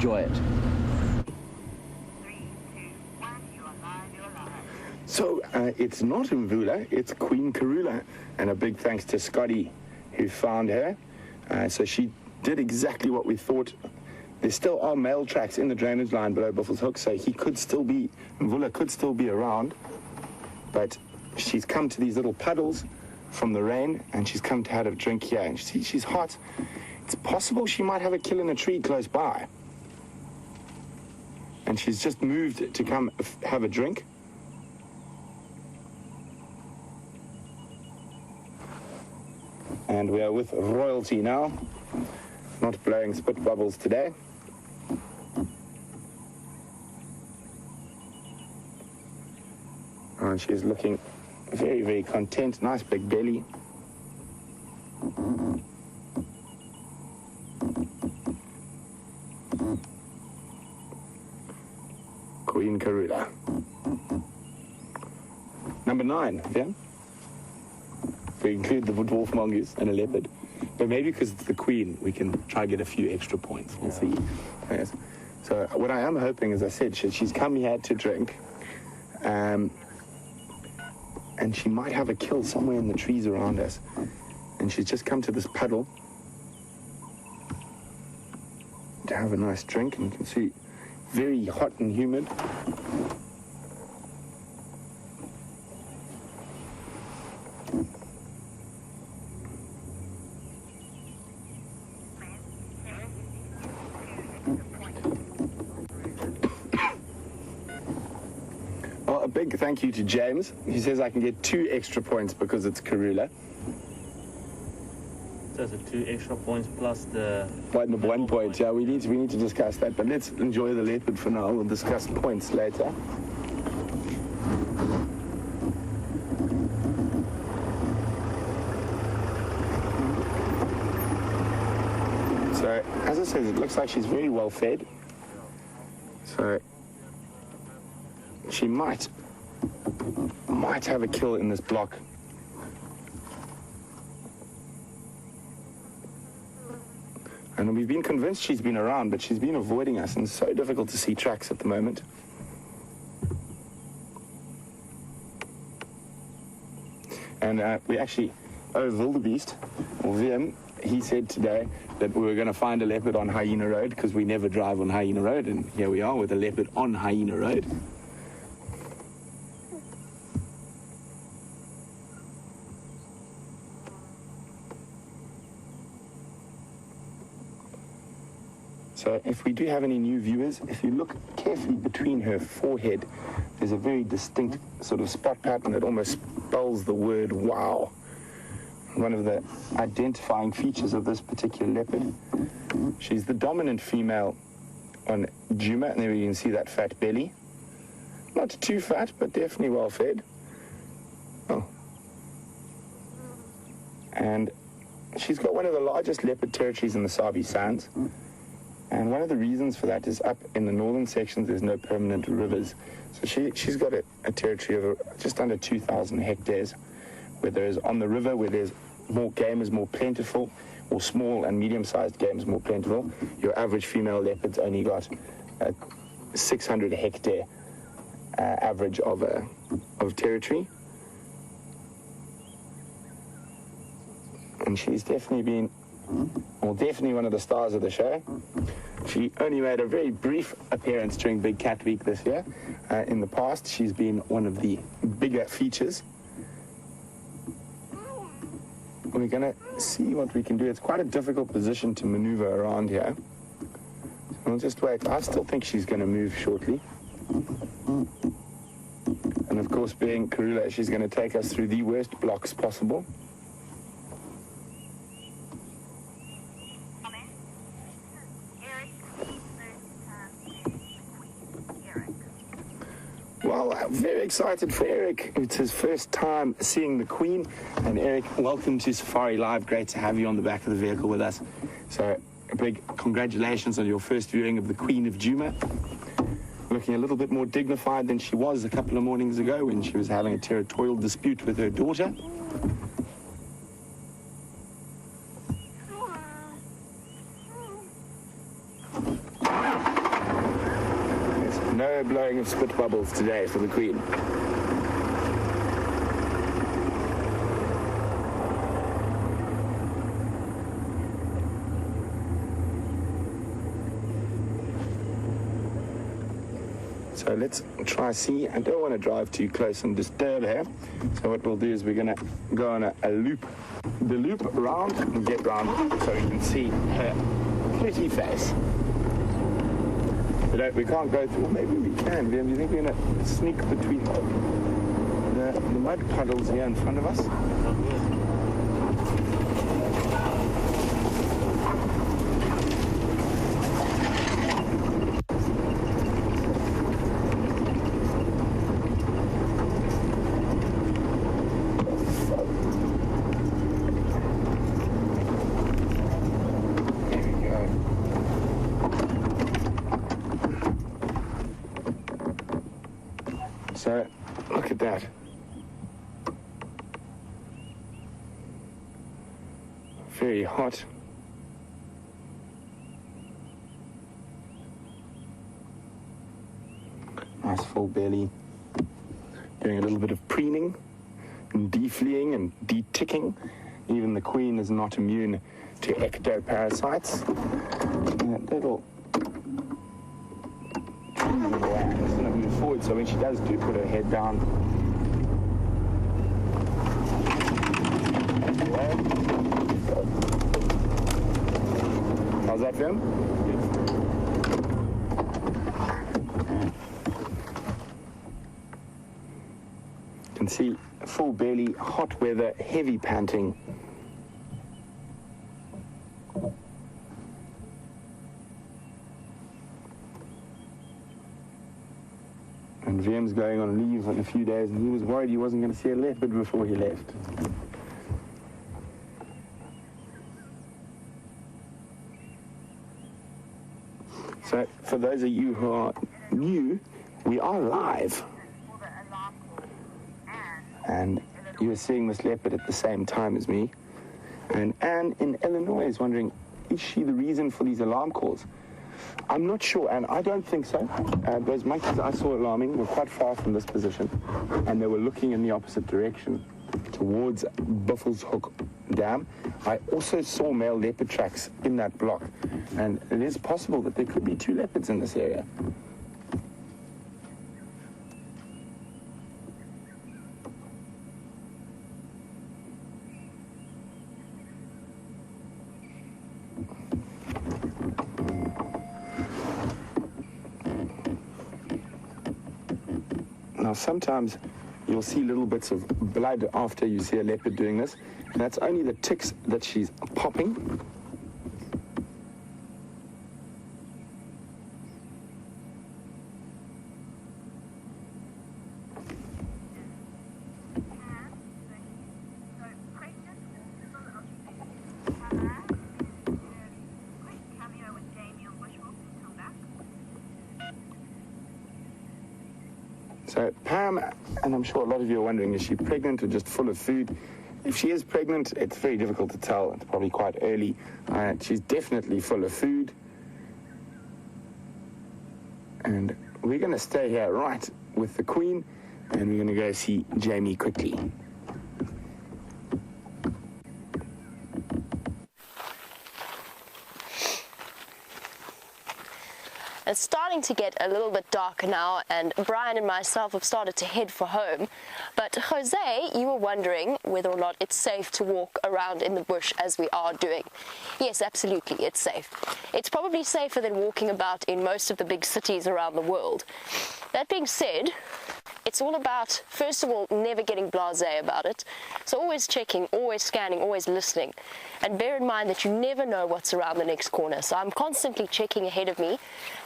enjoy it. So it's not Mvula, it's Queen Karula, and a big thanks to Scotty who found her. So she did exactly what we thought. There still are male tracks in the drainage line below Buffalo's Hook, so he could still be, Mvula could still be around, but she's come to these little puddles from the rain, and she's come to have a drink here, and she's hot. It's possible she might have a kill in a tree close by. And she's just moved to come have a drink. And we are with royalty now, not blowing spit bubbles today. And she's looking very, very content, nice big belly. Queen Karula. Number 9, yeah? We include the dwarf mongoose and a leopard. But maybe because it's the queen, we can try to get a few extra points. We'll see. Yes. So what I am hoping, as I said, she's come here to drink. And she might have a kill somewhere in the trees around us. And she's just come to this puddle to have a nice drink. And you can see, very hot and humid. Well, a big thank you to James. He says I can get 2 extra points because it's Karula. So the 2 extra points plus the... One point, yeah, we need to discuss that, but let's enjoy the leopard for now. We'll discuss points later. So, as I said, it looks like she's very well fed. So, she might have a kill in this block. And we've been convinced she's been around, but she's been avoiding us, and it's so difficult to see tracks at the moment. And we actually, Wildebeest, or Vim, he said today that we were going to find a leopard on Hyena Road, because we never drive on Hyena Road, and here we are with a leopard on Hyena Road. So if we do have any new viewers, if you look carefully between her forehead, there's a very distinct sort of spot pattern that almost spells the word wow. One of the identifying features of this particular leopard. She's the dominant female on Juma, and there you can see that fat belly. Not too fat, but definitely well fed. Oh. And she's got one of the largest leopard territories in the Sabi Sands. And one of the reasons for that is up in the northern sections, there's no permanent rivers. So she's got a territory of just under 2,000 hectares, where there is on the river, where there's more game is more plentiful, or small and medium-sized game is more plentiful. Your average female leopard's only got a 600 hectare average of territory. And she's definitely been, well, definitely one of the stars of the show. She only made a very brief appearance during Big Cat Week this year. In the past, she's been one of the bigger features. We're going to see what we can do. It's quite a difficult position to maneuver around here. We'll just wait. I still think she's going to move shortly. And of course, being Karula, she's going to take us through the worst blocks possible. Well, I'm very excited for Eric. It's his first time seeing the Queen. And Eric, welcome to Safari Live. Great to have you on the back of the vehicle with us. So a big congratulations on your first viewing of the Queen of Juma. Looking a little bit more dignified than she was a couple of mornings ago when she was having a territorial dispute with her daughter. No blowing of spit bubbles today for the Queen. So let's try see. I don't want to drive too close and disturb her. So what we'll do is we're going to go on a loop. The loop around and get round so we can see her pretty face. But we can't go through. Well, maybe we can. Do you think we're going to sneak between the mud puddles here in front of us? So, look at that. Very hot. Nice full belly. Doing a little bit of preening and defleeing and de-ticking. Even the Queen is not immune to ectoparasites. And that little forward, so when she does put her head down, how's that film? You can see full belly, hot weather, heavy panting. And VM's going on leave in a few days, and he was worried he wasn't going to see a leopard before he left. So, for those of you who are new, we are live. And you are seeing this leopard at the same time as me. And Anne in Illinois is wondering, is she the reason for these alarm calls? I'm not sure, and I don't think so. Those monkeys I saw alarming were quite far from this position, and they were looking in the opposite direction towards Buffelshoek Dam. I also saw male leopard tracks in that block, and it is possible that there could be 2 leopards in this area. Now, sometimes you'll see little bits of blood after you see a leopard doing this, and that's only the ticks that she's popping. So Pam, and I'm sure a lot of you are wondering, is she pregnant or just full of food? If she is pregnant, it's very difficult to tell. It's probably quite early. She's definitely full of food. And we're going to stay here right with the Queen, and we're going to go see Jamie quickly. It's starting to get a little bit darker now, and Brian and myself have started to head for home. But Jose, you were wondering whether or not it's safe to walk around in the bush as we are doing. Yes, absolutely, it's safe. It's probably safer than walking about in most of the big cities around the world. That being said, it's all about, first of all, never getting blasé about it. So always checking, always scanning, always listening. And bear in mind that you never know what's around the next corner. So I'm constantly checking ahead of me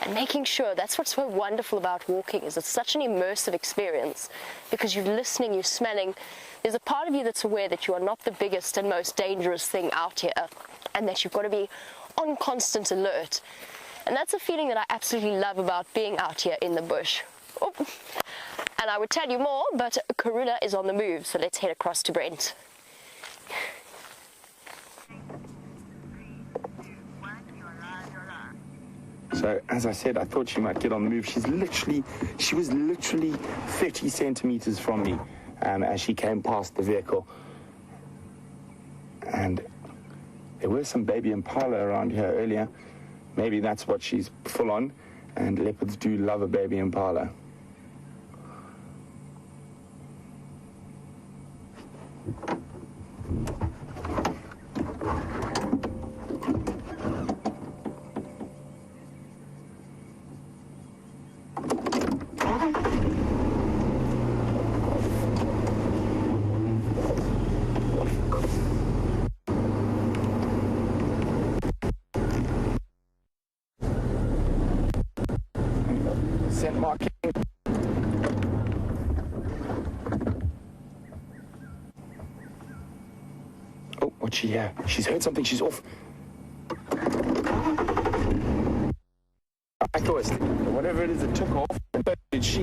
and making sure. That's what's so wonderful about walking, is it's such an immersive experience, because you're listening, you're smelling. There's a part of you that's aware that you are not the biggest and most dangerous thing out here, and that you've got to be on constant alert. And that's a feeling that I absolutely love about being out here in the bush. Oh. And I would tell you more, but Karula is on the move, so let's head across to Brent. So, as I said, I thought she might get on the move. She was literally 30 centimeters from me as she came past the vehicle. And there were some baby impala around here earlier. Maybe that's what she's full on. And leopards do love a baby impala. Scent marking. Oh, what's she here? She's heard something. She's off. I thought whatever it is that took off, so did she.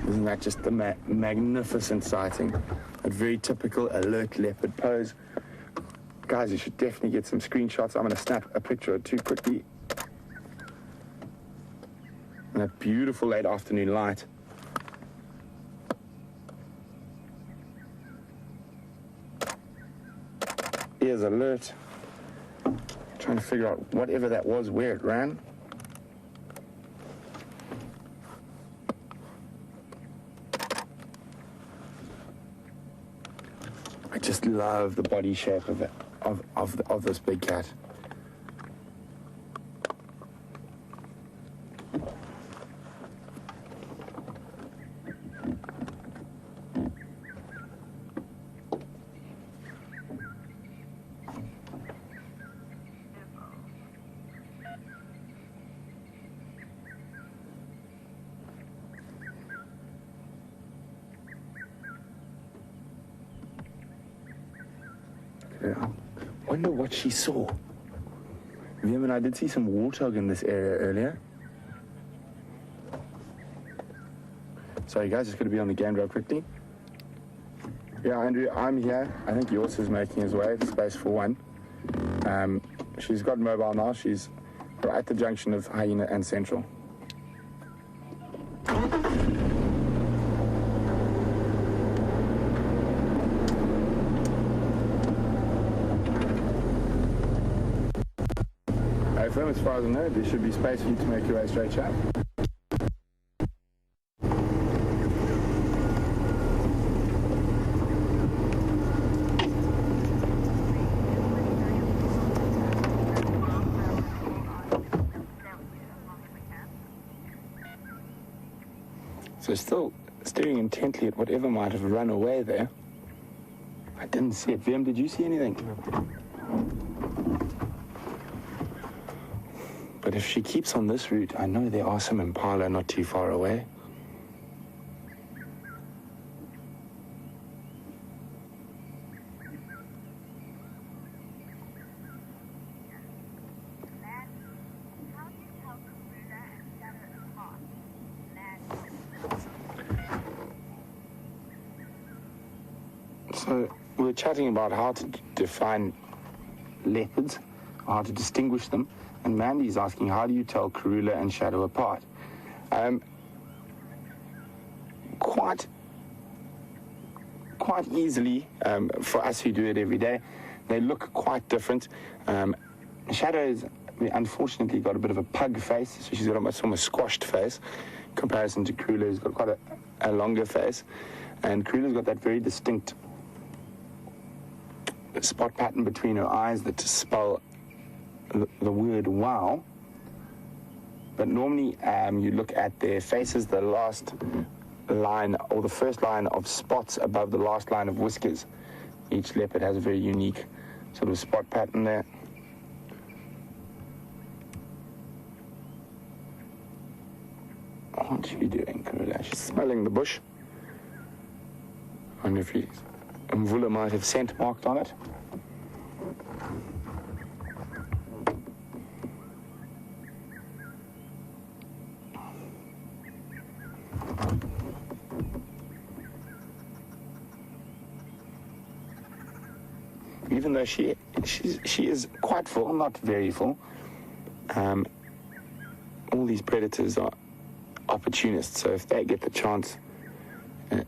Isn't that just the magnificent sighting? A very typical alert leopard pose. Guys, you should definitely get some screenshots. I'm going to snap a picture or two quickly. And that beautiful late afternoon light. Ears alert. Trying to figure out whatever that was, where it ran. I just love the body shape of it. Of this big cat. Yeah. Wonder what she saw. Liam and I did see some warthog in this area earlier. Sorry guys, just going to be on the game real quickly. Yeah, Andrew, I'm here. I think yours is making his way. Space for one. She's got mobile now. She's right at the junction of Hyena and Central. As far as I know, there should be space for you to make your way straight out. So still staring intently at whatever might have run away there. I didn't see it. VM, did you see anything? But if she keeps on this route, I know there are some impala not too far away. So we're chatting about how to define leopards, how to distinguish them. And Mandy's asking, how do you tell Karula and Shadow apart? Quite easily, for us who do it every day. They look quite different. Shadow's unfortunately got a bit of a pug face, so she's got almost squashed face, in comparison to Karula, who's got quite a longer face. And Karula's got that very distinct spot pattern between her eyes that spell the word wow. But normally you look at their faces, the last line or the first line of spots above the last line of whiskers. Each leopard has a very unique sort of spot pattern there. What's she doing, Karula? She's smelling the bush. I wonder if Mvula might have scent marked on it. even though she is quite full, not very full, all these predators are opportunists. So if they get the chance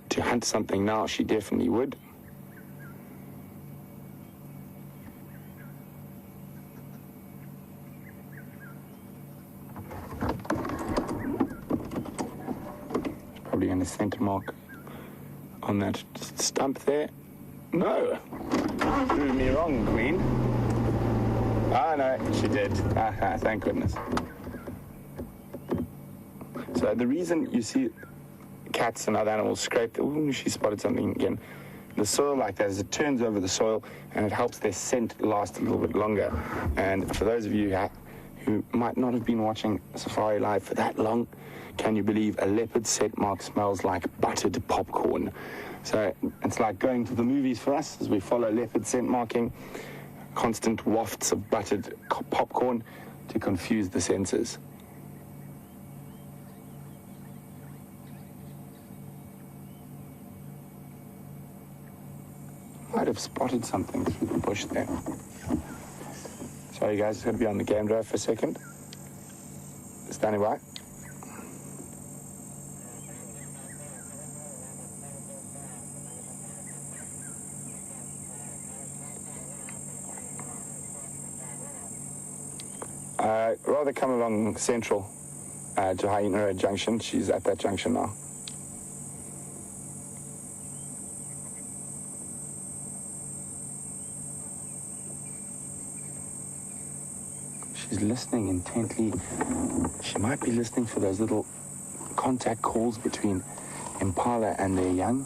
to hunt something now, she definitely would. Probably going to center mark on that stump there. No, proved me wrong, Queen. Ah, no, she did. Ah, thank goodness. So the reason you see cats and other animals scrape, she spotted something again. The soil like that, as it turns over the soil, and it helps their scent last a little bit longer. And for those of you who might not have been watching Safari Live for that long, can you believe a leopard scent mark smells like buttered popcorn? So it's like going to the movies for us as we follow leopard scent marking, constant wafts of buttered popcorn to confuse the senses. Might have spotted something through the bush there. Sorry guys, it's going to be on the game drive for a second. Standing by. Rather come along Central to Hyena Junction. She's at that junction now. She's listening intently. She might be listening for those little contact calls between impala and their young.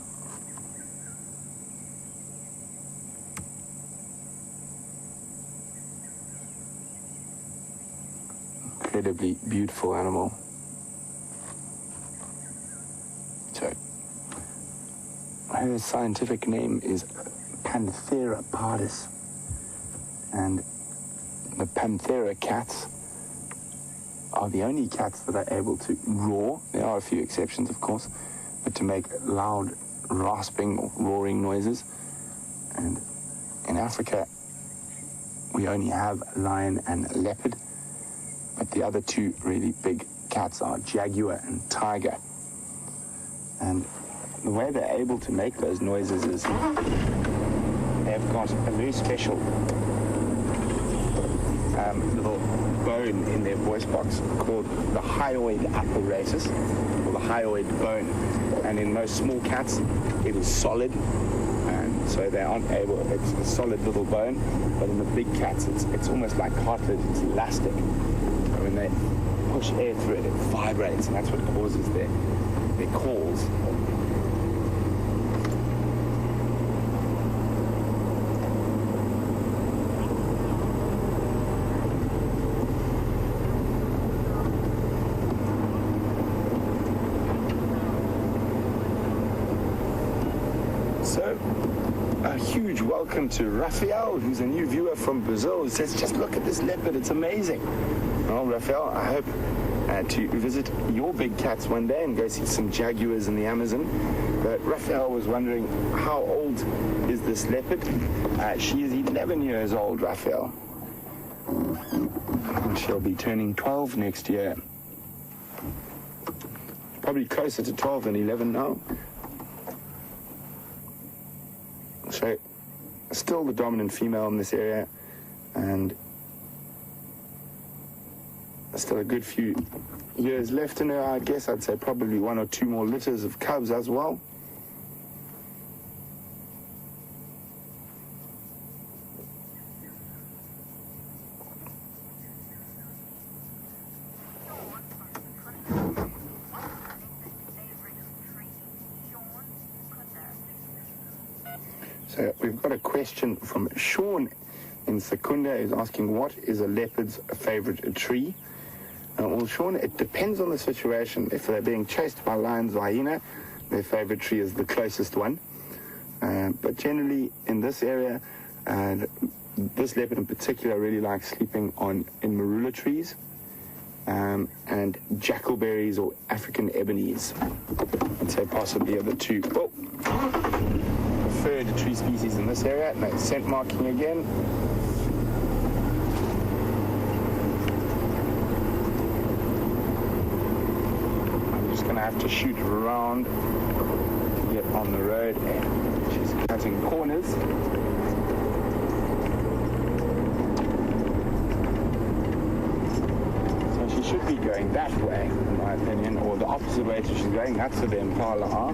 Incredibly beautiful animal. So, her scientific name is Panthera pardus, and the Panthera cats are the only cats that are able to roar. There are a few exceptions, of course, but to make loud rasping or roaring noises. And in Africa, we only have lion and leopard, but the other two really big cats are jaguar and tiger. And the way they're able to make those noises is they've got a very special little bone in their voice box called the hyoid apparatus, or the hyoid bone. And in most small cats, it is solid, and so they aren't able, it's a solid little bone, but in the big cats, it's almost like cartilage, it's elastic. And when they push air through it, it vibrates, and that's what causes their calls. So, a huge welcome to Raphael, who's a new viewer from Brazil, who says, just look at this leopard, it's amazing. Well, Raphael, I hope to visit your big cats one day and go see some jaguars in the Amazon. But Raphael was wondering, how old is this leopard? She is 11 years old, Raphael. And she'll be turning 12 next year. Probably closer to 12 than 11 now. So, still the dominant female in this area, and still a good few years left in her, I guess. I'd say probably 1 or 2 more litters of cubs as well. So we've got a question from Sean in Secunda, who's asking, what is a leopard's favorite tree? Well, Sean, it depends on the situation. If they're being chased by lions or hyena, their favorite tree is the closest one. But generally, in this area, this leopard in particular really likes sleeping in marula trees and jackalberries or African ebonies. I'd say possibly are the two preferred tree species in this area. No scent marking again. I'm just going to have to shoot around to get on the road, and she's cutting corners. So she should be going that way, in my opinion, or the opposite way to she's going. That's where the impala are.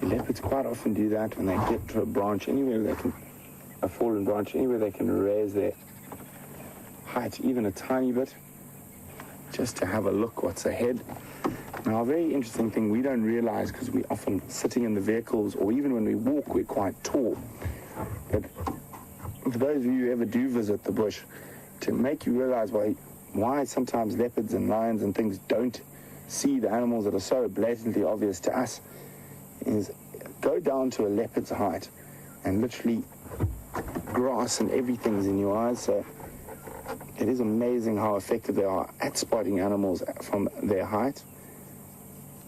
Leopards quite often do that when they get to a branch, anywhere they can, a fallen branch, anywhere they can raise their height even a tiny bit, just to have a look what's ahead. Now, a very interesting thing we don't realize, because we often sitting in the vehicles, or even when we walk, we're quite tall. But for those of you who ever do visit the bush, to make you realize why sometimes leopards and lions and things don't see the animals that are so blatantly obvious to us, is go down to a leopard's height and literally grass and everything's in your eyes. So it is amazing how effective they are at spotting animals from their height.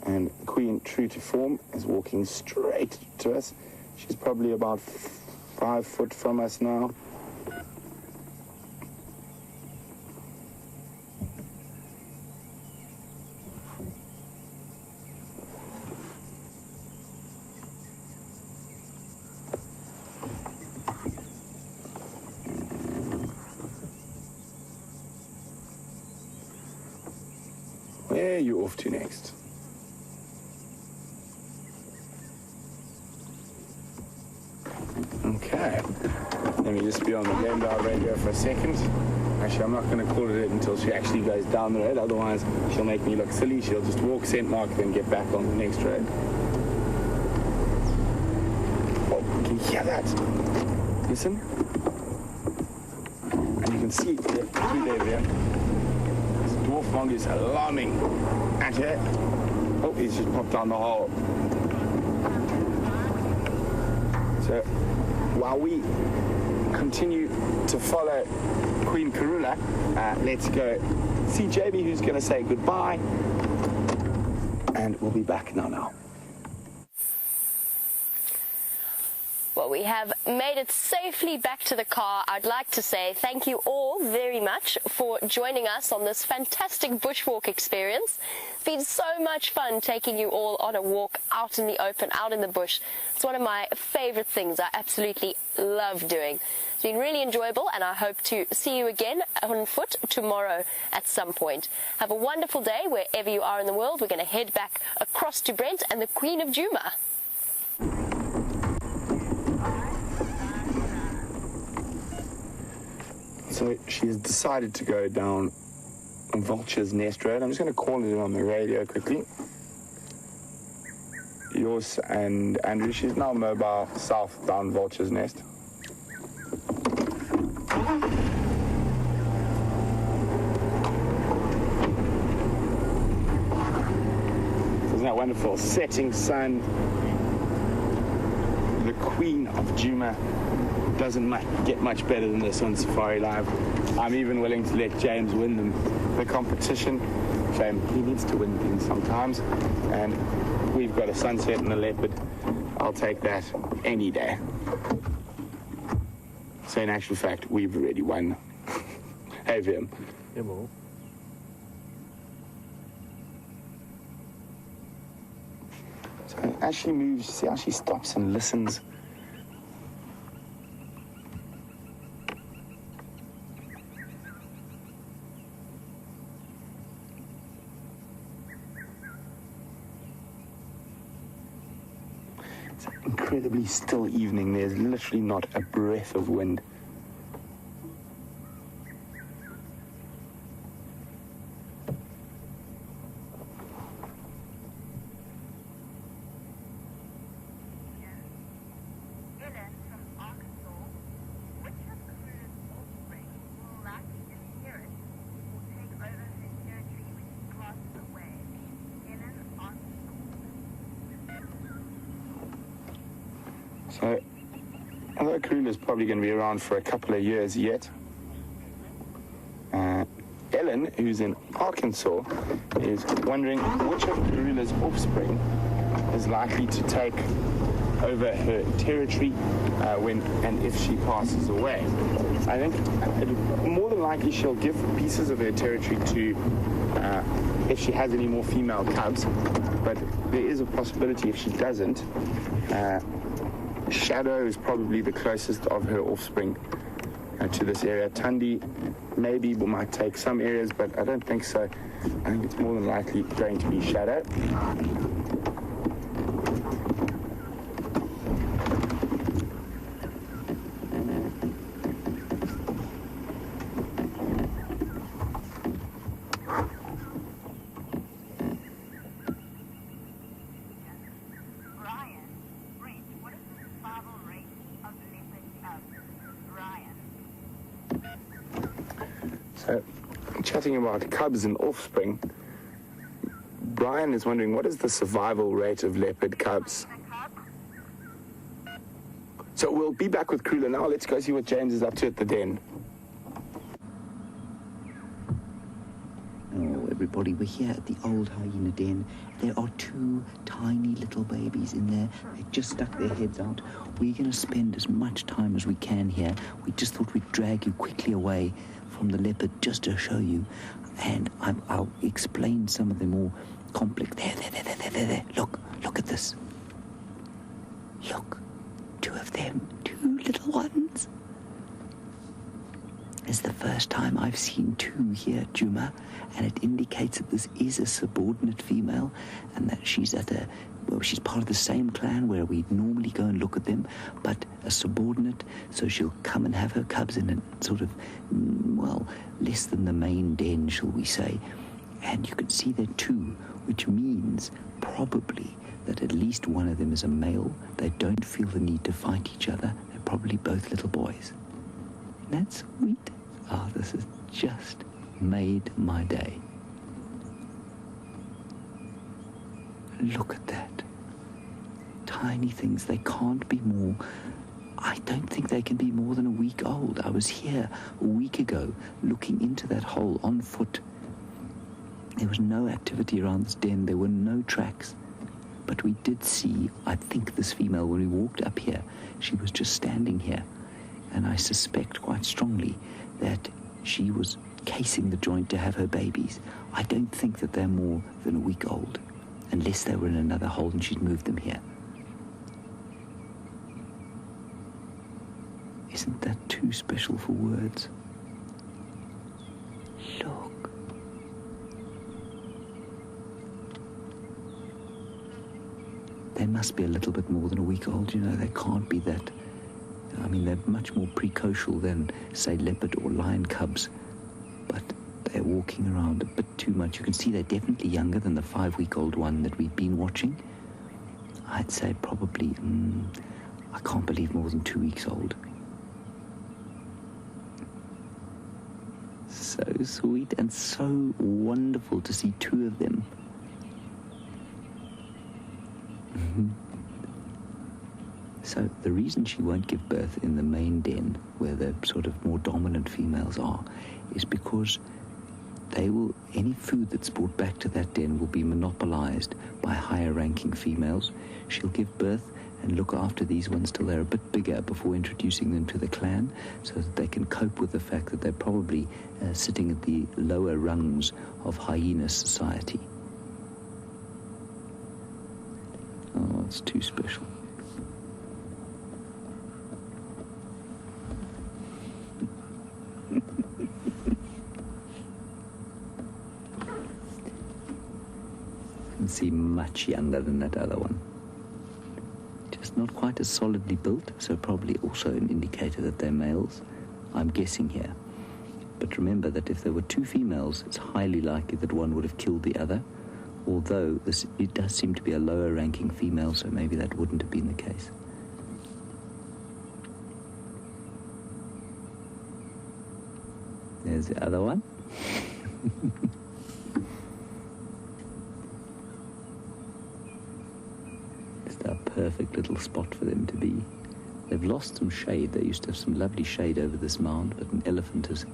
And Queen, true to form, is walking straight to us. She's probably about 5 foot from us now. Where are you off to next? Okay. Let me just be on the game dial radio for a second. Actually, I'm not going to call it in until she actually goes down the road. Otherwise, she'll make me look silly. She'll just walk, scent mark, then get back on the next road. Oh, can you hear that? Listen. And you can see through there. Dwarf mongoose alarming at her. Oh, he's just popped down the hole. So while we continue to follow Queen Karula, let's go see Jamie, who's going to say goodbye, and we'll be back now. Well, we have made it safely back to the car. I'd like to say thank you all very much for joining us on this fantastic bushwalk experience. It's been so much fun taking you all on a walk out in the open, out in the bush. It's one of my favorite things. I absolutely love doing. It's been really enjoyable, and I hope to see you again on foot tomorrow at some point. Have a wonderful day wherever you are in the world. We're going to head back across to Brent and the Queen of Djuma. So she has decided to go down Vulture's Nest Road. I'm just going to call it on the radio quickly. Yours and Andrew, she's now mobile south down Vulture's Nest. Isn't that wonderful? Setting sun. The Queen of Djuma. Doesn't get much better than this on SafariLIVE. I'm even willing to let James win the competition. Shame, he needs to win things sometimes. And we've got a sunset and a leopard. I'll take that any day. So in actual fact, we've already won. Hey, Vim. Hippo. So it actually moves. See how she stops and listens? Incredibly still evening. There's literally not a breath of wind. Ellen from Arkansas. Which of Karula's offspring will likely inherit or take over her territory when she passes away? Ellen, Arkansas. So, although Karula's probably going to be around for a couple of years yet, Ellen, who's in Arkansas, is wondering which of Karula's offspring is likely to take over her territory when and if she passes away. I think more than likely she'll give pieces of her territory to if she has any more female cubs, but there is a possibility if she doesn't. Shadow is probably the closest of her offspring to this area. Tundi maybe might take some areas, but I don't think so. I think it's more than likely going to be Shadow. Brian, Brent, what is the survival rate of leopard cubs? Brian. So, chatting about cubs and offspring, Brian is wondering what is the survival rate of leopard cubs? So we'll be back with Karula now. Let's go see what James is up to at the den. Oh, everybody, we're here at the old hyena den. There are two tiny little babies in there. They just stuck their heads out. We're going to spend as much time as we can here. We just thought we'd drag you quickly away from the leopard just to show you. And I'll explain some of the more complex. There. Look at this. Look, two of them, two little ones. It's the first time I've seen two here, Juma, and it indicates that this is a subordinate female and that she's she's part of the same clan where we normally go and look at them, but a subordinate, so she'll come and have her cubs in a sort of, less than the main den, shall we say. And you can see there two, which means probably that at least one of them is a male. They don't feel the need to fight each other. They're probably both little boys. Isn't that sweet? Oh, this has just made my day. Look at that. Tiny things. They can't be more. I don't think they can be more than a week old. I was here a week ago looking into that hole on foot. There was no activity around this den. There were no tracks. But we did see, I think, this female, when we walked up here, she was just standing here. And I suspect quite strongly that she was casing the joint to have her babies. I don't think that they're more than a week old, unless they were in another hole and she'd moved them here. Isn't that too special for words? Look. They must be a little bit more than a week old, you know. They can't be that. I mean, they're much more precocial than, say, leopard or lion cubs, but they're walking around a bit too much. You can see they're definitely younger than the 5-week-old one that we've been watching. I'd say probably, I can't believe more than 2 weeks old. So sweet and so wonderful to see two of them. So the reason she won't give birth in the main den, where the sort of more dominant females are, is because any food that's brought back to that den will be monopolized by higher-ranking females. She'll give birth and look after these ones till they're a bit bigger before introducing them to the clan, so that they can cope with the fact that they're probably sitting at the lower rungs of hyena society. Oh, it's too special. Seem much younger than that other one. Just not quite as solidly built, so probably also an indicator that they're males, I'm guessing here. But remember that if there were two females, it's highly likely that one would have killed the other, although it does seem to be a lower ranking female, so maybe that wouldn't have been the case. There's the other one. Just a perfect little spot for them to be. They've lost some shade. They used to have some lovely shade over this mound, but an elephant has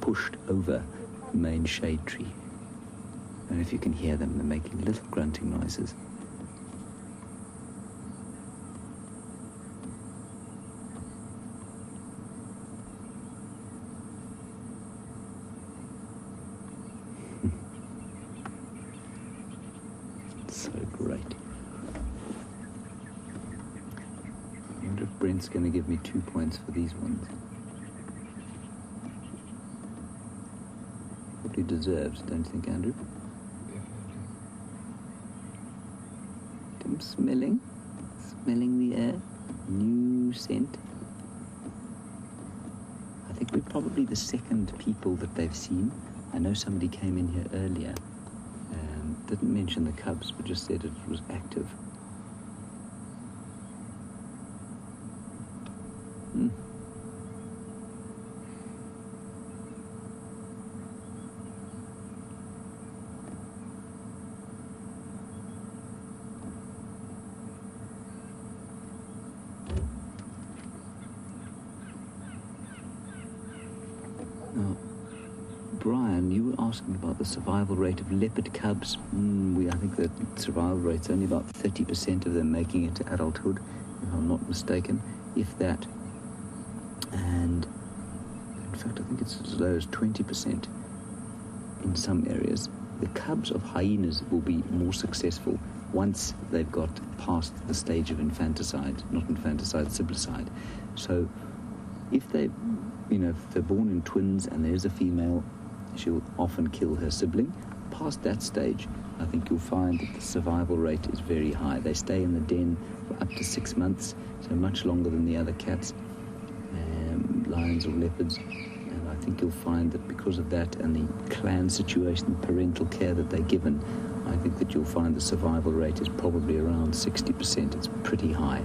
pushed over the main shade tree. I don't know if you can hear them. They're making little grunting noises. So great. I wonder if Brent's going to give me 2 points for these ones. Probably deserves, don't you think, Andrew? I'm smelling the air. New scent. I think we're probably the second people that they've seen. I know somebody came in here earlier. Didn't mention the cubs, but just said it was active. Now, Brian, you were asking about the survival rate of leopard cubs. I think the survival rate's only about 30% of them making it to adulthood, if I'm not mistaken, if that. And in fact, I think it's as low as 20% in some areas. The cubs of hyenas will be more successful once they've got past the stage of infanticide, not infanticide, siblicide. So if they're born in twins and there's a female, she'll often kill her sibling. Past that stage, I think you'll find that the survival rate is very high. They stay in the den for up to 6 months, so much longer than the other cats, lions or leopards. And I think you'll find that because of that and the clan situation, the parental care that they're given, I think that you'll find the survival rate is probably around 60%. It's pretty high.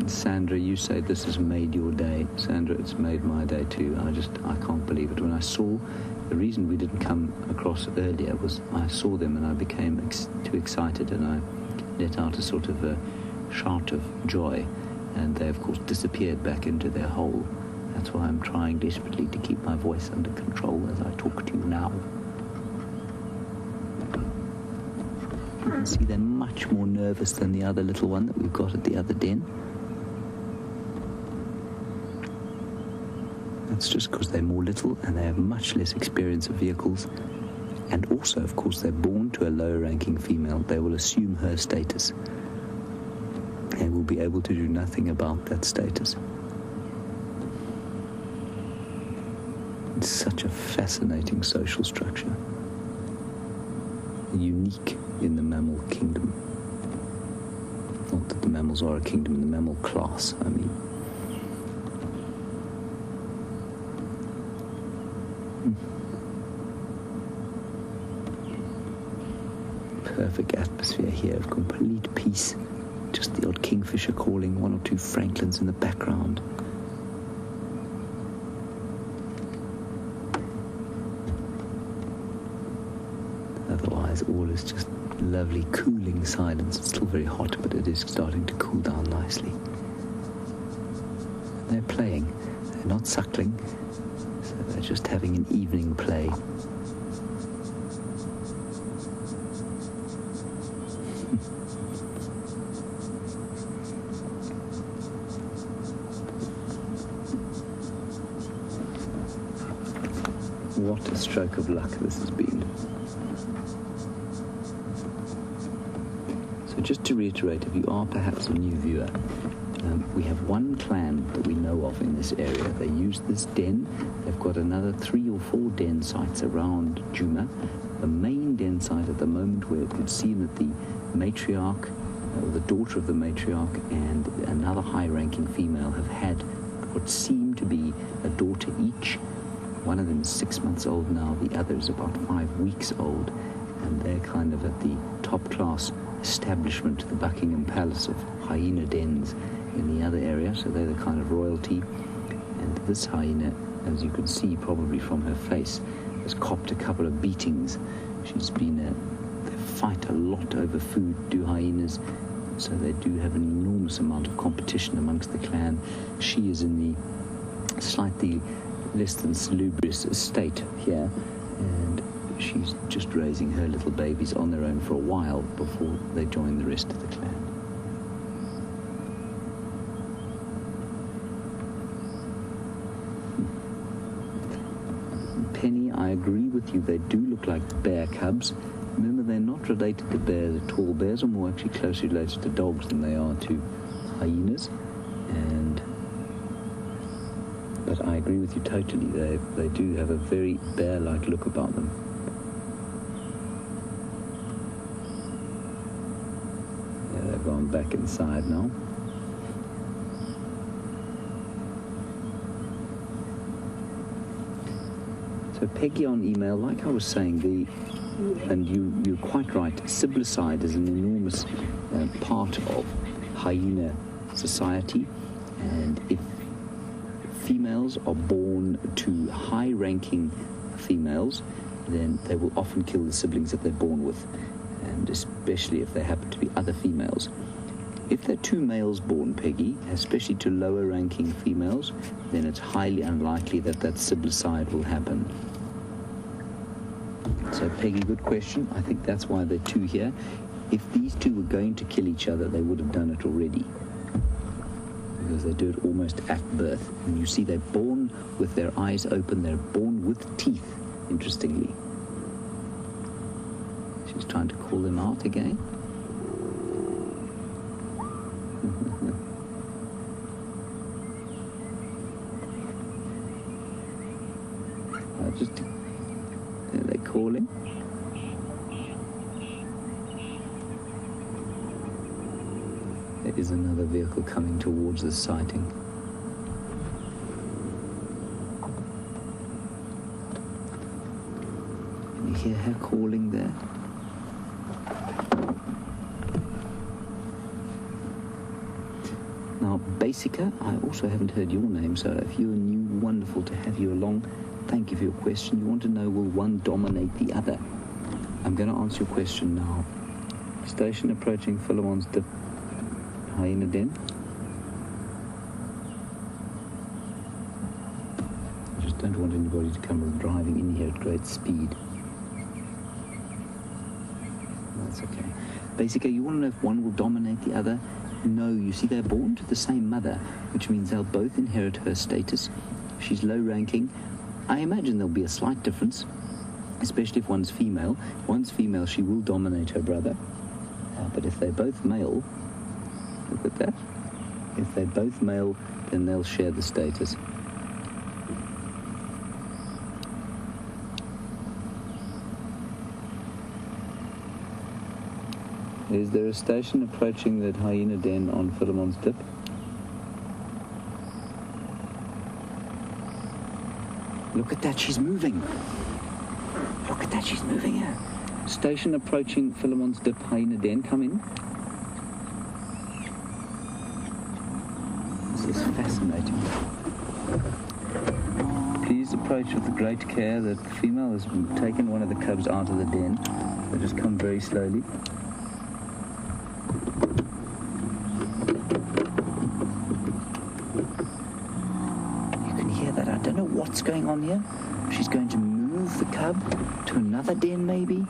Sandra, you say this has made your day. Sandra, it's made my day too. I can't believe it. When I saw, the reason we didn't come across earlier was I saw them and I became too excited and I let out a sort of a shout of joy, and they of course disappeared back into their hole. That's why I'm trying desperately to keep my voice under control as I talk to you now. You can see they're much more nervous than the other little one that we've got at the other den. That's just because they're more little and they have much less experience of vehicles. And also, of course, they're born to a lower-ranking female. They will assume her status and will be able to do nothing about that status. It's such a fascinating social structure. Unique in the mammal kingdom. Not that the mammals are a kingdom, in the mammal class, I mean. Perfect atmosphere here of complete peace. Just the odd kingfisher calling, 1 or 2 francolins in the background. Otherwise, all is just lovely, cooling silence. It's still very hot, but it is starting to cool down nicely. And they're playing. They're not suckling, so they're just having an evening play. What a stroke of luck this has been. So just to reiterate, if you are perhaps a new viewer, we have one clan that we know of in this area. They use this den. They've got another 3 or 4 den sites around Djuma. The main den site at the moment, where it would seem that the matriarch, or the daughter of the matriarch, and another high-ranking female have had what seemed to be a daughter each. One of them is 6 months old now, the other is about 5 weeks old, and they're kind of at the top class establishment, the Buckingham Palace of hyena dens in the other area, so they're the kind of royalty. And this hyena, as you can see probably from her face, has copped a couple of beatings. She's been they fight a lot over food, do hyenas, so they do have an enormous amount of competition amongst the clan. She is in the slightly less than salubrious state here, and she's just raising her little babies on their own for a while before they join the rest of the clan. Penny, I agree with you, they do look like bear cubs. Remember, they're not related to bears at all. Bears are more actually closely related to dogs than they are to hyenas. But I agree with you totally. They do have a very bear-like look about them. Yeah, they've gone back inside now. So Peggy on email, like I was saying, and you're quite right, siblicide is an enormous part of hyena society, and if females are born to high-ranking females, then they will often kill the siblings that they're born with, and especially if they happen to be other females. If there are two males born, Peggy, especially to lower-ranking females, then it's highly unlikely that siblicide will happen. So, Peggy, good question. I think that's why there are two here. If these two were going to kill each other, they would have done it already, because they do it almost at birth. And you see they're born with their eyes open. They're born with teeth, interestingly. She's trying to call them out again. They're calling. There is another vehicle coming towards the sighting. Can you hear her calling there? Now, Basica, I also haven't heard your name, so if you're new, wonderful to have you along. Thank you for your question. You want to know, will one dominate the other? I'm going to answer your question now. Station approaching Philemon's Dip hyena den. I just don't want anybody to come driving in here at great speed. That's okay. Basically, you want to know if one will dominate the other? No, you see, they're born to the same mother, which means they'll both inherit her status. She's low-ranking. I imagine there'll be a slight difference, especially if one's female. If one's female, she will dominate her brother. But if they're both male, look at that. If they're both male, then they'll share the status. Is there a station approaching that hyena den on Philemon's Dip? Look at that, she's moving. Look at that, she's moving here. Station approaching Philemon's Dip hyena den. Come in. This is fascinating. Please approach with great care. The female has taken one of the cubs out of the den. They just come very slowly. What's going on here? She's going to move the cub to another den, maybe?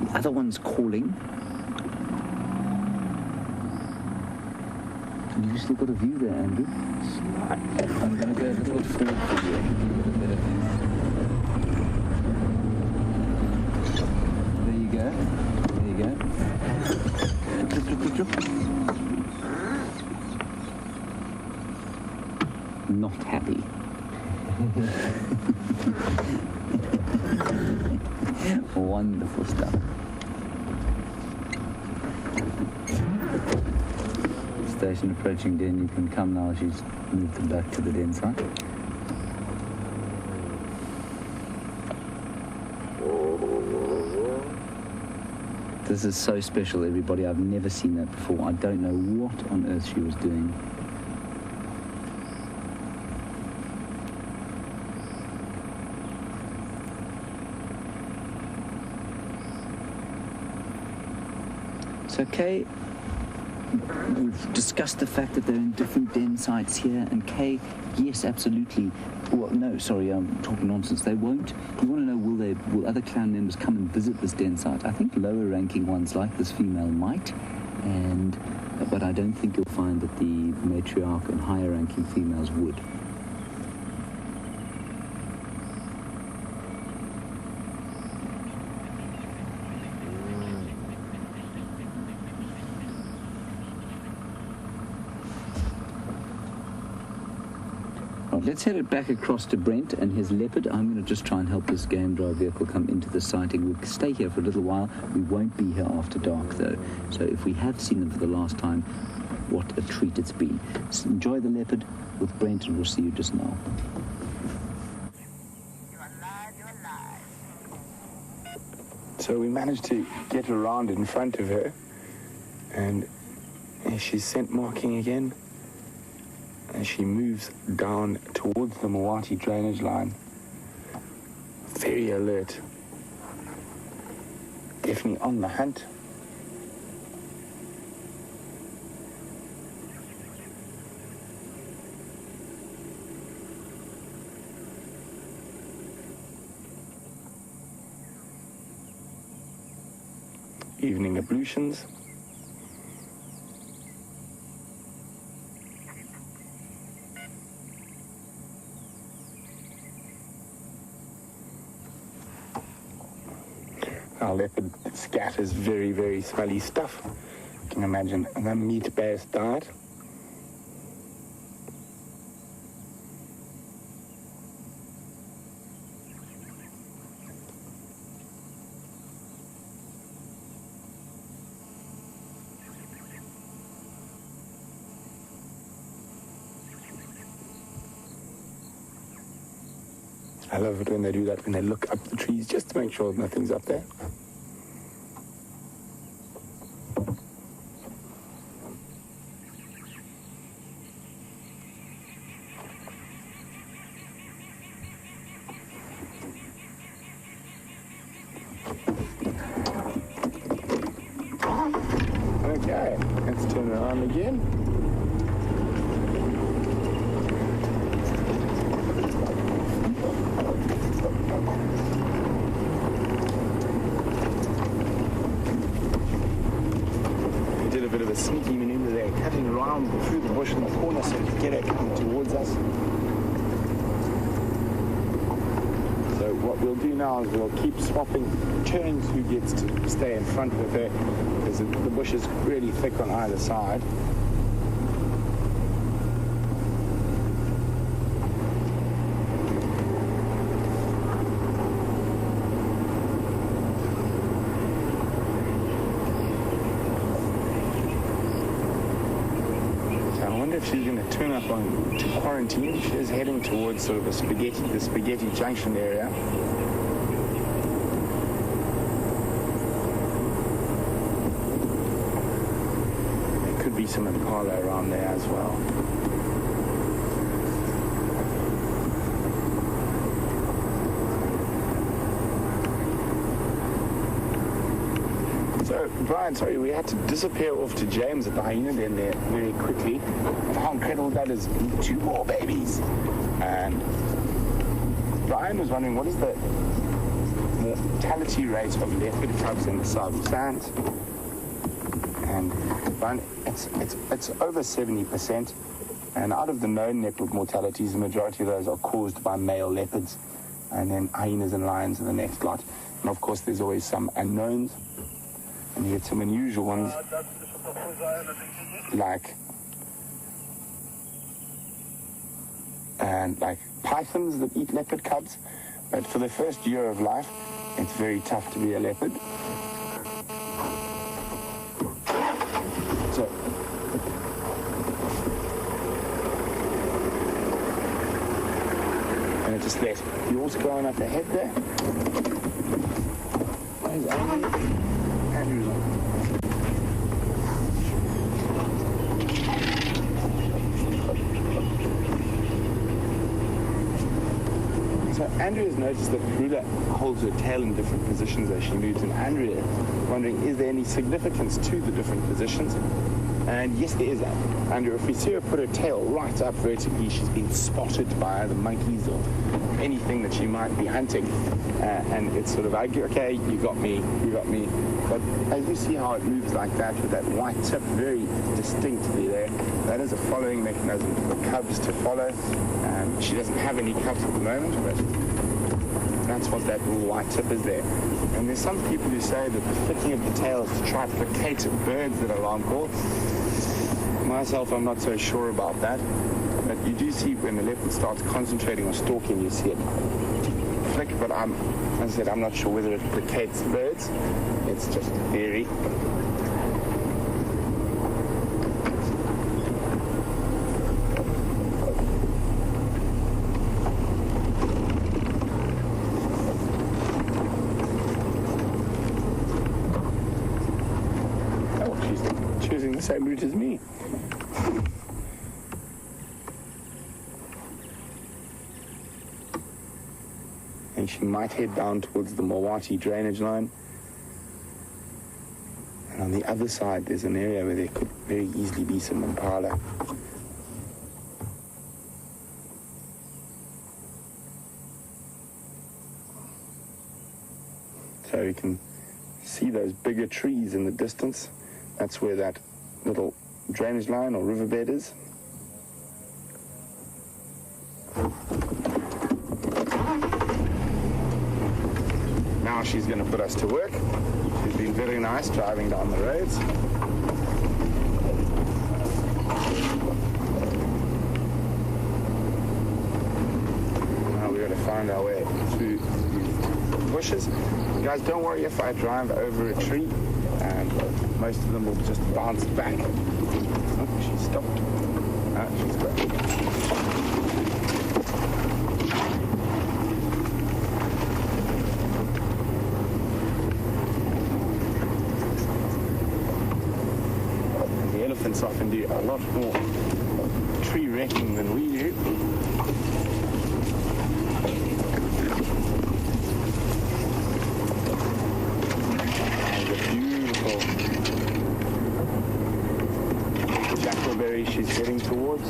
The other one's calling. And you've still got a view there, Andrew. I'm going to go a little bit forward for you. Get a better view. There you go. There you go. Look, look, look, look. Not happy. Wonderful stuff. Station approaching den. You can come now. She's moved them back to the den site. This is so special, everybody. I've never seen that before. I don't know what on earth she was doing. So, Kay, we've discussed the fact that they're in different den sites here, and Kay, yes, absolutely. Well, no, sorry, I'm talking nonsense. They won't. You want to know, will other clan members come and visit this den site? I think lower ranking ones like this female might, but I don't think you'll find that the matriarch and higher ranking females would. Let's head it back across to Brent and his leopard. I'm going to just try and help this game drive vehicle come into the sighting. We'll stay here for a little while. We won't be here after dark, though. So if we have seen them for the last time, what a treat it's been. So enjoy the leopard with Brent, and we'll see you just now. So we managed to get around in front of her, and she's scent marking again. And she moves down towards the Mawati drainage line. Very alert. Definitely on the hunt. Evening ablutions. Our leopard scatters very, very smelly stuff. You can imagine a meat-based diet. I love it when they do that, when they look up the trees just to make sure nothing's up there. Okay, let's turn around again. Sneaky maneuver there, cutting around through the bush in the corner so we can get her coming towards us. So what we'll do now is we'll keep swapping turns who gets to stay in front with her, because the bush is really thick on either side. If she's going to turn up to quarantine, she is heading towards sort of the spaghetti junction area. There could be some impala around there as well. So, Brian, sorry, we had to disappear off to James at the Hyena den there very quickly. And how incredible that is. 2 more babies. And Brian was wondering, what is the mortality rate of leopard cubs in the Sabi Sands? And Brian, it's over 70%. And out of the known leopard mortalities, the majority of those are caused by male leopards. And then hyenas and lions are the next lot. And of course, there's always some unknowns. And you get some unusual ones, like pythons that eat leopard cubs. But for the first year of life, it's very tough to be a leopard. So, and it just left. You also going up ahead there. There's Andrew. Andrew's on Andrea's noticed that Karula holds her tail in different positions as she moves, and Andrea wondering, is there any significance to the different positions? And yes, there is. Andrea, if we see her put her tail right up vertically, she's been spotted by either monkeys or anything that she might be hunting. And it's sort of like, okay, you got me. But as you see how it moves like that with that white tip very distinctly there, that is a following mechanism for the cubs to follow. She doesn't have any cubs at the moment, but that's what that little white tip is there. And there's some people who say that the flicking of the tail is to try to placate birds that are alarm call. Myself, I'm not so sure about that. But you do see when the leopard starts concentrating on stalking, you see it flick, but as I said, I'm not sure whether it placates birds. It's just a theory. Oh, she's choosing the same route as me. And she might head down towards the Mawati drainage line. And on the other side, there's an area where there could very easily be some impala. So you can see those bigger trees in the distance. That's where that little drainage line or riverbed is. Now she's going to put us to work. She's been very nice driving down the roads. Now we're going to find our way through the bushes. Guys, don't worry if I drive over a tree. Most of them will just bounce back. Oh, she stopped. She's great. Elephants often do a lot more tree wrecking than we do. And the beautiful jackberry she's heading towards.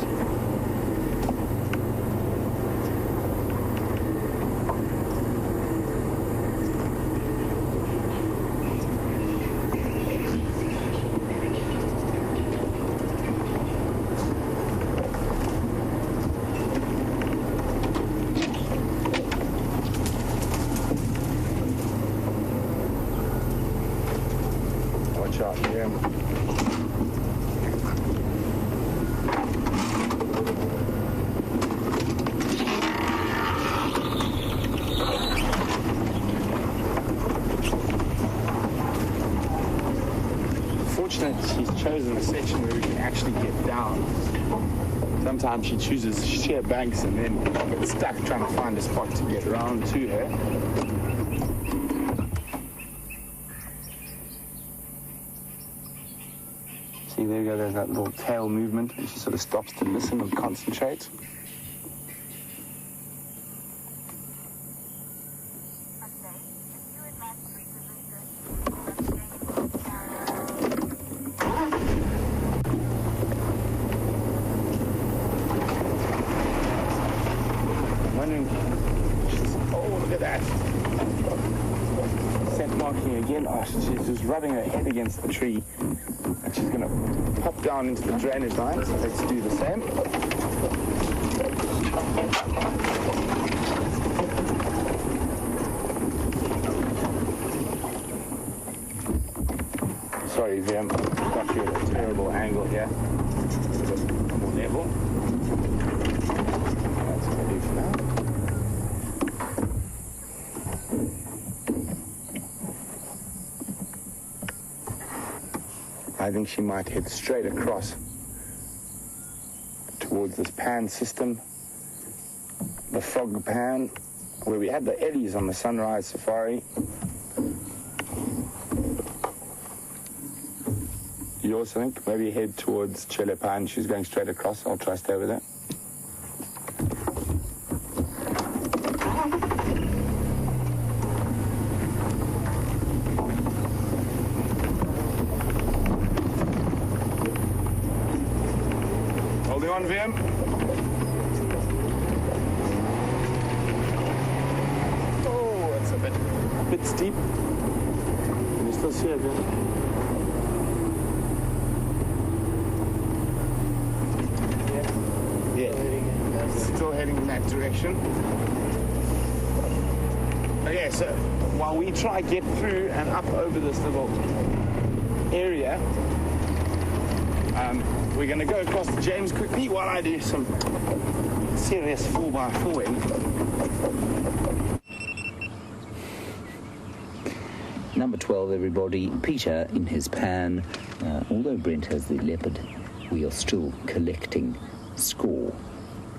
Shot here. Fortunate she's chosen a section where we can actually get down. Sometimes she chooses sheer banks and then gets stuck trying to find a spot to get around to her. See, there you go, there's that little tail movement, and she sort of stops to listen and concentrate. I'm wondering, oh, look at that. Scent marking again. Oh, she's just rubbing her head against the tree. And she's going to pop down into the drainage line, so let's do the same. Sorry, Zam, got you at a terrible angle here. More level. That's going to do for now. I think she might head straight across towards this pan system, the frog pan, where we had the eddies on the sunrise safari. You also think maybe head towards Chile Pan. She's going straight across. I'll try to stay with that. on, Vim. Oh, it's a bit steep. Can you still see it, Vim? Yeah. Still heading in that direction. Okay, so while we try to get through and up over this little area, we're going to go across to James quickly while I do some serious 4x4ing. Number 12, everybody. Peter in his pan. Although Brent has the leopard, we are still collecting score.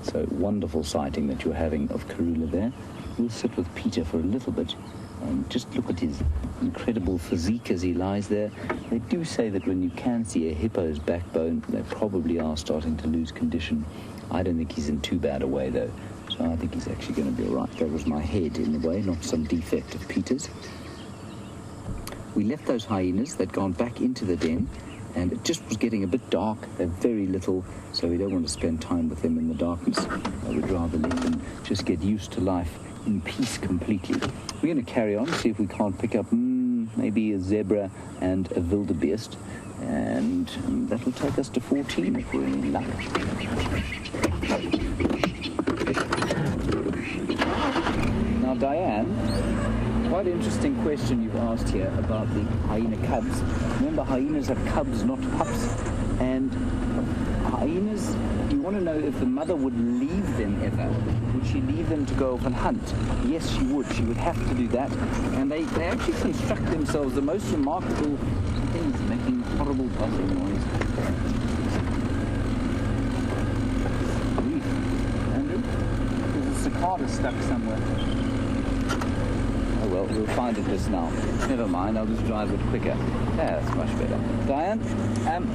So wonderful sighting that you're having of Karula there. We'll sit with Peter for a little bit and just look at his incredible physique as he lies there. They do say that when you can see a hippo's backbone, they probably are starting to lose condition. I don't think he's in too bad a way, though, so I think he's actually going to be all right. That was my head, in a way, not some defect of Peter's. We left those hyenas. They'd gone back into the den, and it just was getting a bit dark. They're very little, so we don't want to spend time with them in the darkness. I would rather let them just get used to life in peace completely. We're going to carry on, see if we can't pick up maybe a zebra and a wildebeest, and that will take us to 14 if we're any luck. Now, Diane, quite interesting question you've asked here about the hyena cubs. Remember, hyenas have cubs, not pups, and hyenas, you want to know if the mother would leave them ever. Would she leave them to go off and hunt? Yes, she would. She would have to do that. And they actually construct themselves the most remarkable things, making horrible buzzing noise. Andrew? There's a cicada stuck somewhere. Oh well, we'll find it just now. Never mind, I'll just drive it quicker. Yeah, that's much better. Diane,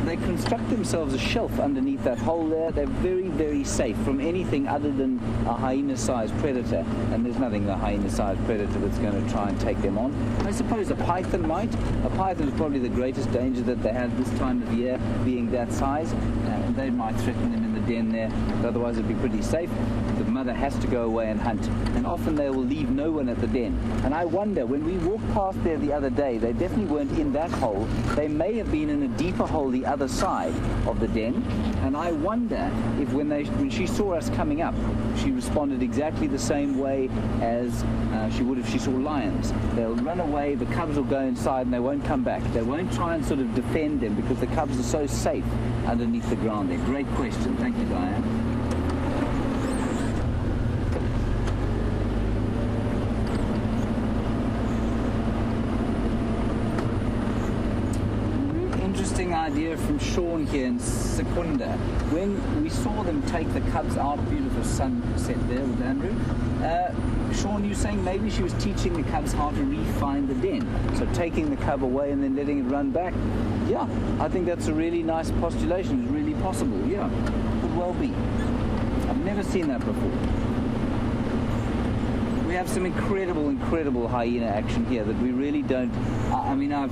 they construct themselves a shelf underneath that hole there. They're very, very safe from anything other than a hyena-sized predator. And there's nothing a hyena-sized predator that's going to try and take them on. I suppose a python might. A python is probably the greatest danger that they have this time of year, being that size. And they might threaten them in the den there, but otherwise it'd be pretty safe. The mother has to go away and hunt. And often they will leave no one at the den. And I wonder, when we walked past there the other day, they definitely weren't in that hole. They may have been in a deeper hole the other side of the den. And I wonder if when she saw us coming up, she responded exactly the same way as she would if she saw lions. They'll run away, the cubs will go inside, and they won't come back. They won't try and sort of defend them because the cubs are so safe underneath the ground there. Great question. Thank you, Diane. Interesting idea from Sean here in Secunda. When we saw them take the cubs out, beautiful sunset there with Andrew. Sean, you saying maybe she was teaching the cubs how to re-find the den. So taking the cub away and then letting it run back. Yeah, I think that's a really nice postulation. It's really possible, yeah. Could well be. I've never seen that before. We have some incredible hyena action here that we really don't... I mean, I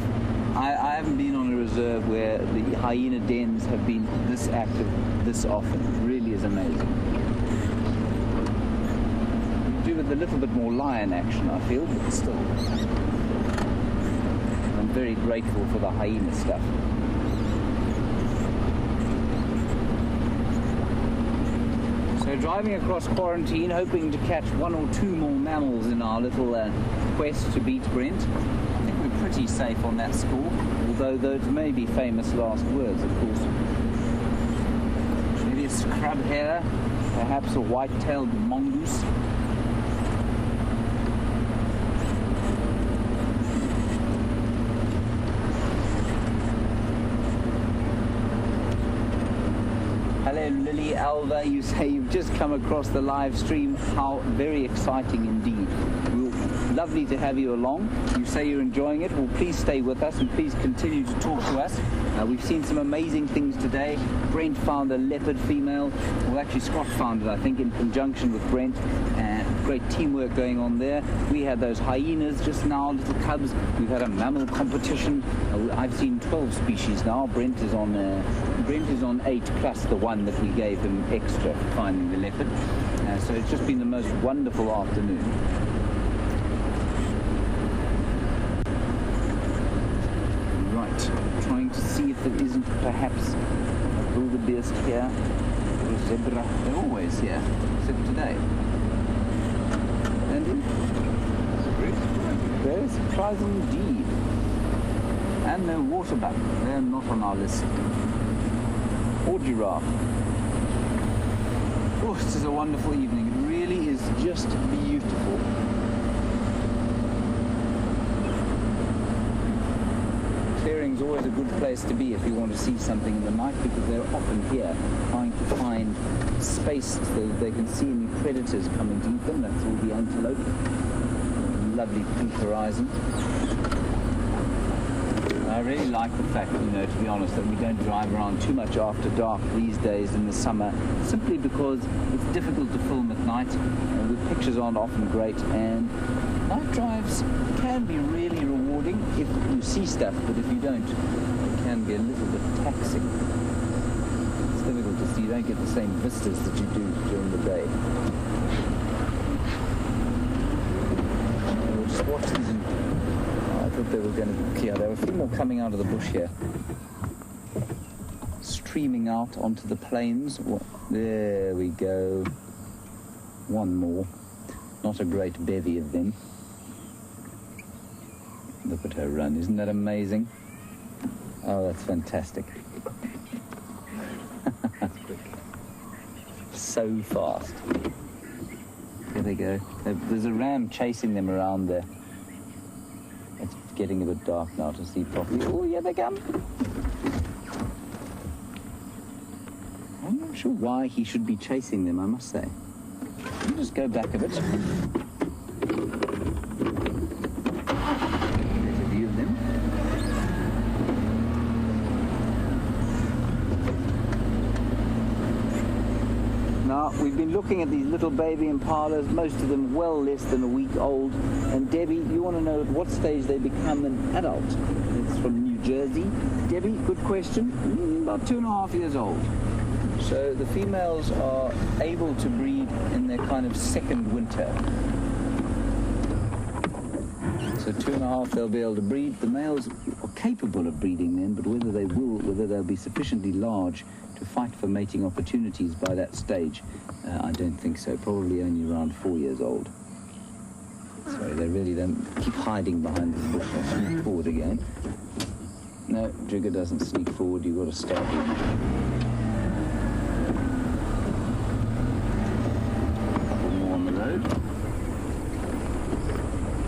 haven't been on a reserve where the hyena dens have been this active this often. It really is amazing. Do with a little bit more lion action, I feel, but still. I'm very grateful for the hyena stuff. So driving across quarantine, hoping to catch one or two more mammals in our little quest to beat Brent. Pretty safe on that score, although those may be famous last words, of course. Maybe a scrub hare, perhaps a white-tailed mongoose. Hello, Lily Alva. You say you've just come across the live stream. How very exciting indeed. Lovely to have you along. You say you're enjoying it. Well, please stay with us and please continue to talk to us. We've seen some amazing things today. Brent found a leopard female. Well, actually, Scott found it, I think, in conjunction with Brent. great teamwork going on there. We had those hyenas just now, little cubs. We've had a mammal competition. I've seen 12 species now. Brent is on 8 plus the one that we gave him extra for finding the leopard. So it's just been the most wonderful afternoon. Right, trying to see if there isn't perhaps a wildebeest here, or a zebra. They're always here, except today. Andy? Very surprising indeed. And no waterbuck. They're not on our list. Or giraffe. Oh, this is a wonderful evening. It really is just beautiful. Clearing's always a good place to be if you want to see something in the night, because they're often here trying to find space so that they can see any predators coming to eat them. That's all the antelope. Lovely pink horizon. I really like the fact, to be honest, that we don't drive around too much after dark these days in the summer, simply because it's difficult to film at night. The pictures aren't often great, and night drives can be really rewarding if you see stuff, but if you don't, it can be a little bit taxing. It's difficult to see. You don't get the same vistas that you do during the day. We'll just watch these and I thought they were going to... Yeah, there were a few more coming out of the bush here. Streaming out onto the plains. There we go. One more. Not a great bevy of them. Look at her run. Isn't that amazing? Oh, that's fantastic. So fast. There they go. There's a ram chasing them around there. It's getting a bit dark now to see properly. Oh, yeah, they come. I'm not sure why he should be chasing them, I must say. Let me just go back a bit. There's a view of them. Now, we've been looking at these little baby impalas, most of them well less than a week old. And Debbie, you want to know at what stage they become an adult? It's from New Jersey. Debbie, good question. About 2.5 years old. So the females are able to breed in their kind of second winter. So 2.5 they'll be able to breed. The males are capable of breeding then, but whether they'll be sufficiently large to fight for mating opportunities by that stage, I don't think so. Probably only around 4 years old. Sorry, they really don't keep hiding behind this bush. I'll sneak forward again. No, Jigger doesn't sneak forward. You've got to start with.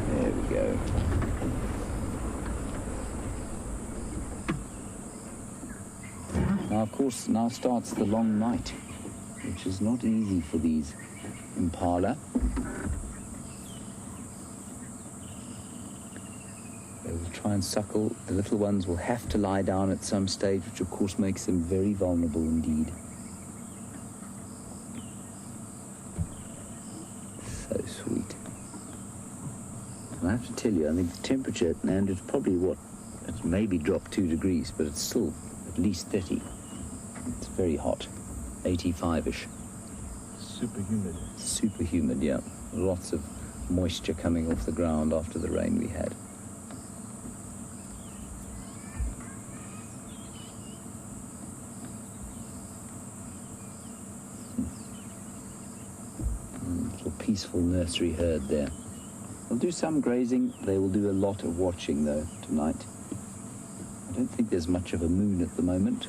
There we go. Now, of course, now starts the long night, which is not easy for these impala. They will try and suckle. The little ones will have to lie down at some stage, which of course makes them very vulnerable indeed. So sweet. And I have to tell you, I think the temperature at Nand is probably it's maybe dropped 2 degrees, but it's still at least 30. It's very hot. 85-ish. Super humid. Super humid, yeah. Lots of moisture coming off the ground after the rain we had. Little peaceful nursery herd there. They'll do some grazing. They will do a lot of watching, though, tonight. I don't think there's much of a moon at the moment.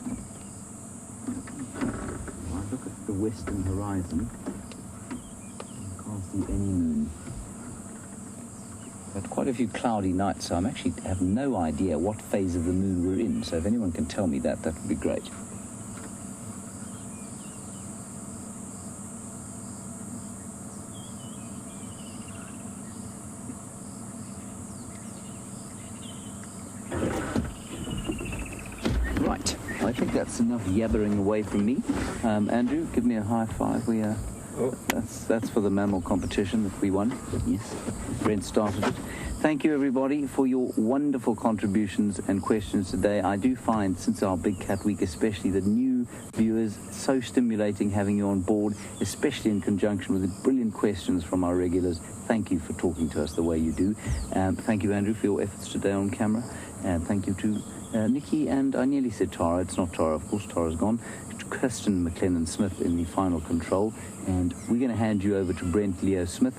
When I look at the western horizon, I can't see any moon. We've had quite a few cloudy nights, so I actually have no idea what phase of the moon we're in. So if anyone can tell me that would be great. Right, I think that's enough yabbering away from me. Andrew, give me a high five. We are That's for the mammal competition that we won. Yes, Brent started it. Thank you, everybody, for your wonderful contributions and questions today. I do find, since our Big Cat Week especially, the new viewers, so stimulating having you on board, especially in conjunction with the brilliant questions from our regulars. Thank you for talking to us the way you do. Thank you, Andrew, for your efforts today on camera. And thank you to Nikki, and I nearly said Tara. It's not Tara, of course. Tara's gone. To Kirsten McLennan-Smith in the final control. And we're going to hand you over to Brent Leo Smith.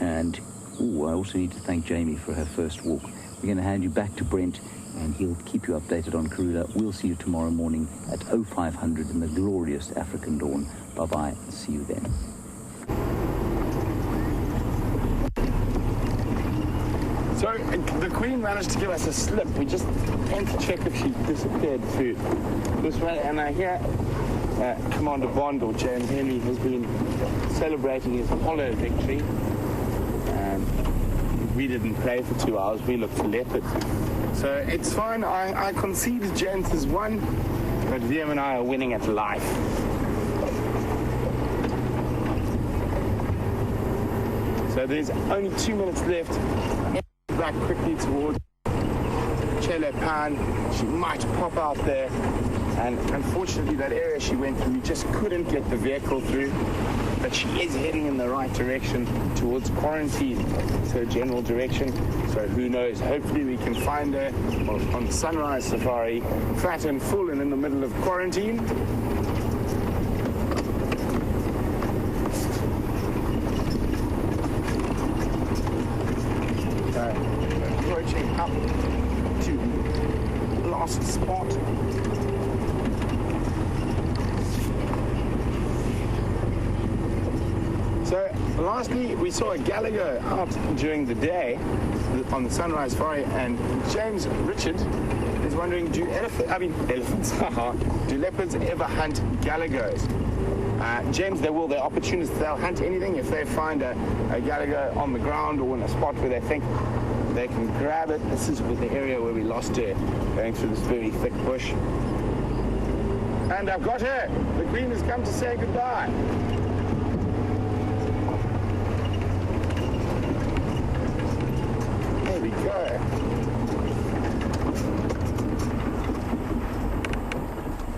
And I also need to thank Jamie for her first walk. We're going to hand you back to Brent, and he'll keep you updated on Karula. We'll see you tomorrow morning at 0500 in the glorious African dawn. Bye-bye. See you then. So the Queen managed to give us a slip. We just went to check if she disappeared through this way, and I hear Commander Bond, or James Henry, has been celebrating his Apollo victory. We didn't play for 2 hours. We looked for leopards. So it's fine. I concede James has won, but Liam and I are winning at life. So there's only 2 minutes left. Back quickly towards Chele Pan. She might pop out there, and unfortunately that area she went through, we just couldn't get the vehicle through, but she is heading in the right direction towards quarantine, so general direction. So who knows, hopefully we can find her on Sunrise Safari, fat and full and in the middle of quarantine. Approaching up to the last spot. So lastly, we saw a Gallagher out during the day on the Sunrise Safari, and James Richard is wondering, do elephants, do leopards ever hunt Gallagers? James, they will. They're opportunists. They'll hunt anything. If they find a Gallagher on the ground or in a spot where they think they can grab it. This is the area where we lost her, going through this very thick bush. And I've got her. The Queen has come to say goodbye. There we go.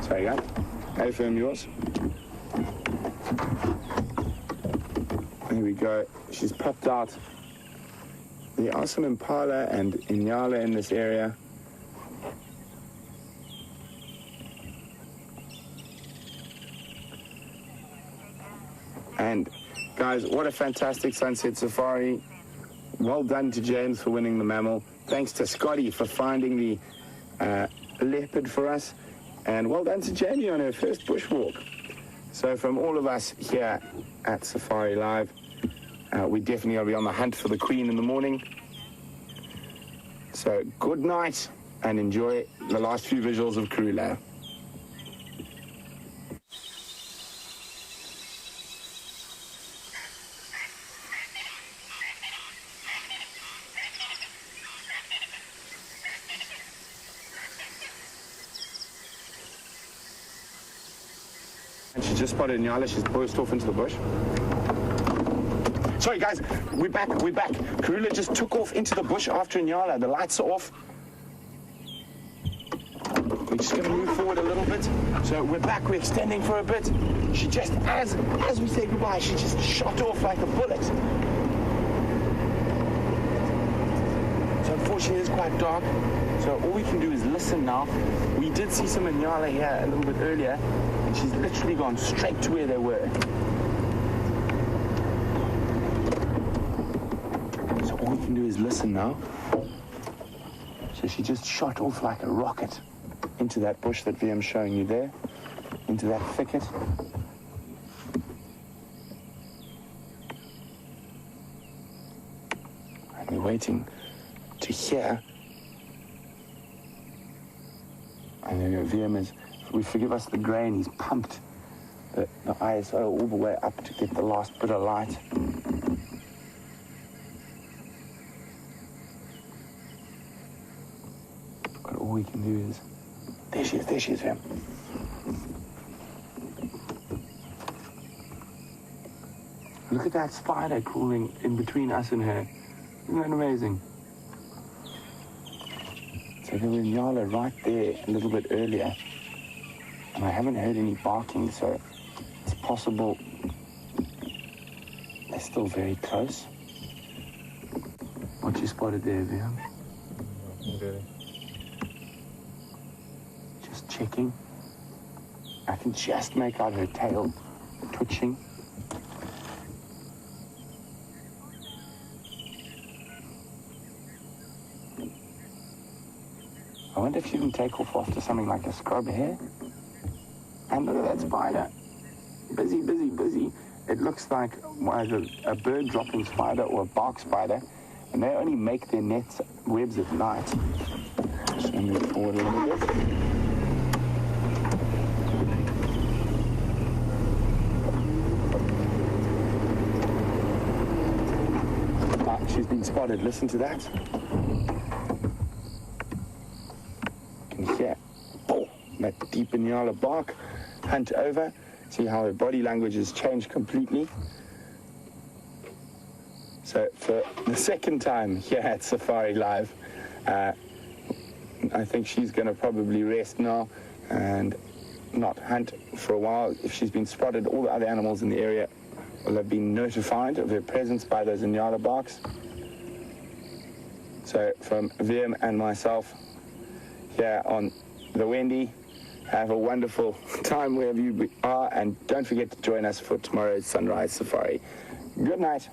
Sorry, guys. How firm yours? There we go. She's popped out. There are some impala and inyala in this area. And guys, what a fantastic sunset safari. Well done to James for winning the mammal. Thanks to Scotty for finding the leopard for us. And well done to Jamie on her first bushwalk. So from all of us here at SafariLIVE, we definitely will be on the hunt for the Queen in the morning. So good night and enjoy the last few visuals of Karula. And she just spotted Nyala. She's burst off into the bush. Sorry guys, we're back. Karula just took off into the bush after Nyala. The lights are off. We're just going to move forward a little bit. So we're back, we're extending for a bit. She just, as we say goodbye, she just shot off like a bullet. So unfortunately it's quite dark. So all we can do is listen now. We did see some Nyala here a little bit earlier, and she's literally gone straight to where they were. All we can do is listen now. So she just shot off like a rocket into that bush that VM's showing you there, into that thicket. And we're waiting to hear. And then VM is, we forgive us the grain, he's pumped the ISO all the way up to get the last bit of light. All we can do is, there she is, Em. Look at that spider crawling in between us and her. Isn't that amazing? So there were Nyala right there a little bit earlier. And I haven't heard any barking, so it's possible they're still very close. What you spotted there, Vian? Okay. Just checking. I can just make out her tail twitching. I wonder if she can take off after something like a scrub hare. And look at that spider. Busy, busy, busy. It looks like either a bird dropping spider or a bark spider. And they only make their nets, webs at night. Just going to move forward a little bit. She's been spotted. Listen to that. You can hear that deep Nyala bark. Hunt over. See how her body language has changed completely. So for the second time here at SafariLIVE, I think she's going to probably rest now and not hunt for a while. If she's been spotted, all the other animals in the area will have been notified of her presence by those Nyala barks. So from VM and myself here on the Wendy, have a wonderful time wherever you are, and don't forget to join us for tomorrow's sunrise safari. Good night.